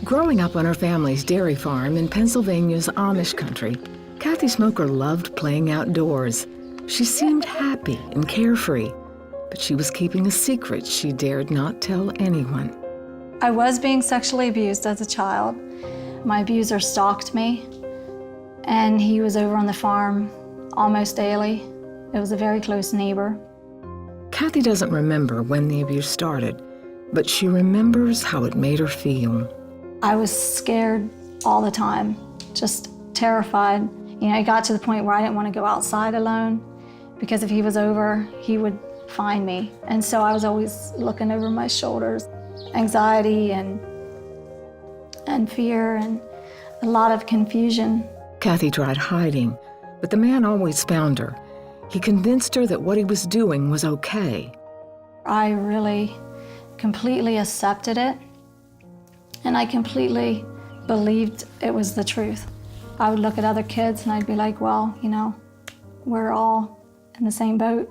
Growing up on her family's dairy farm in Pennsylvania's Amish country, Kathy Smoker loved playing outdoors. She seemed happy and carefree, but she was keeping a secret she dared not tell anyone. I was being sexually abused as a child. My abuser stalked me, and he was over on the farm almost daily. It was a very close neighbor. Kathy doesn't remember when the abuse started, but she remembers how it made her feel. I was scared all the time, just terrified. It got to the point where I didn't want to go outside alone because if he was over, he would find me. And so I was always looking over my shoulders. Anxiety and fear and a lot of confusion. Kathy tried hiding, but the man always found her. He convinced her that what he was doing was okay. I really completely accepted it, and I completely believed it was the truth. I would look at other kids and I'd be like, well, we're all in the same boat.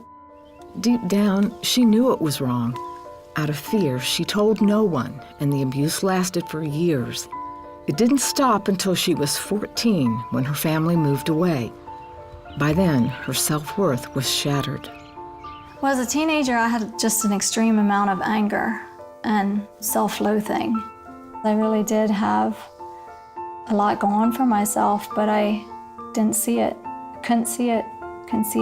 Deep down, she knew it was wrong. Out of fear, she told no one, and the abuse lasted for years. It didn't stop until she was 14 when her family moved away. By then, her self-worth was shattered. Well, as a teenager, I had just an extreme amount of anger and self-loathing. I really did have a lot going for myself, but I didn't see it, couldn't see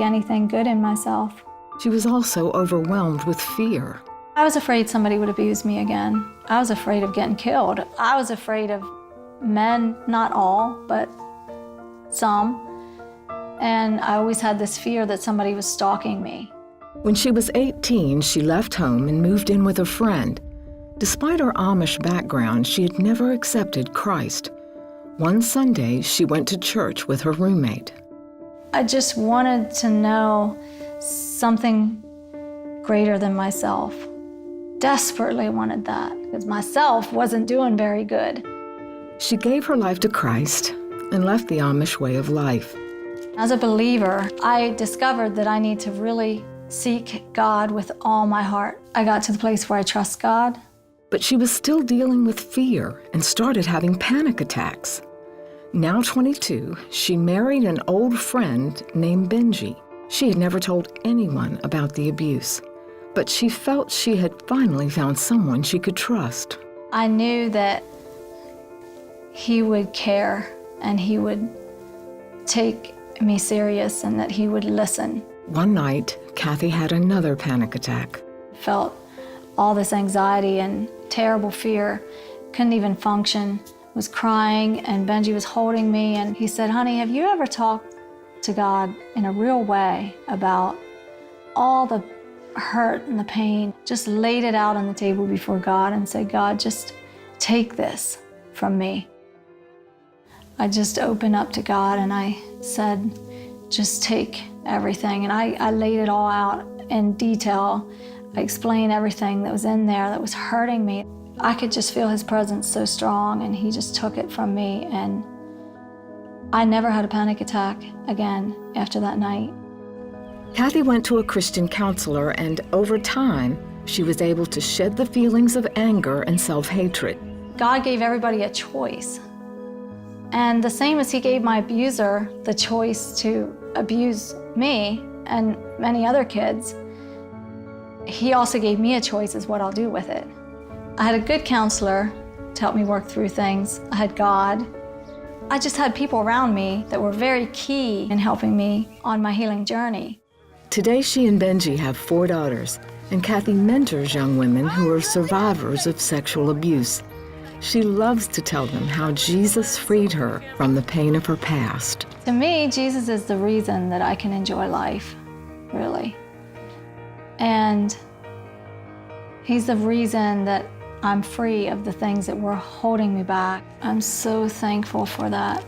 anything good in myself. She was also overwhelmed with fear. I was afraid somebody would abuse me again. I was afraid of getting killed. I was afraid of men, not all, but some. And I always had this fear that somebody was stalking me. When she was 18, she left home and moved in with a friend. Despite her Amish background, she had never accepted Christ. One Sunday, she went to church with her roommate. I just wanted to know something greater than myself. Desperately wanted that, because myself wasn't doing very good. She gave her life to Christ and left the Amish way of life. As a believer, I discovered that I need to really seek God with all my heart. I got to the place where I trust God. But she was still dealing with fear and started having panic attacks. Now 22, she married an old friend named Benji. She had never told anyone about the abuse, but she felt she had finally found someone she could trust. I knew that he would care and he would take me serious and that he would listen. One night, Kathy had another panic attack. Felt all this anxiety and terrible fear, couldn't even function, was crying, and Benji was holding me, and he said, honey, have you ever talked to God in a real way about all the hurt and the pain? Just laid it out on the table before God and said, God, just take this from me. I just opened up to God and I said, just take everything. And I laid it all out in detail. I explained everything that was in there that was hurting me. I could just feel his presence so strong, and he just took it from me. And I never had a panic attack again after that night. Kathy went to a Christian counselor, and over time, she was able to shed the feelings of anger and self-hatred. God gave everybody a choice. And the same as he gave my abuser the choice to abuse me and many other kids, he also gave me a choice as what I'll do with it. I had a good counselor to help me work through things. I had God. I just had people around me that were very key in helping me on my healing journey. Today, she and Benji have 4 daughters, and Kathy mentors young women who are survivors of sexual abuse. She loves to tell them how Jesus freed her from the pain of her past. To me, Jesus is the reason that I can enjoy life, really. And he's the reason that I'm free of the things that were holding me back. I'm so thankful for that.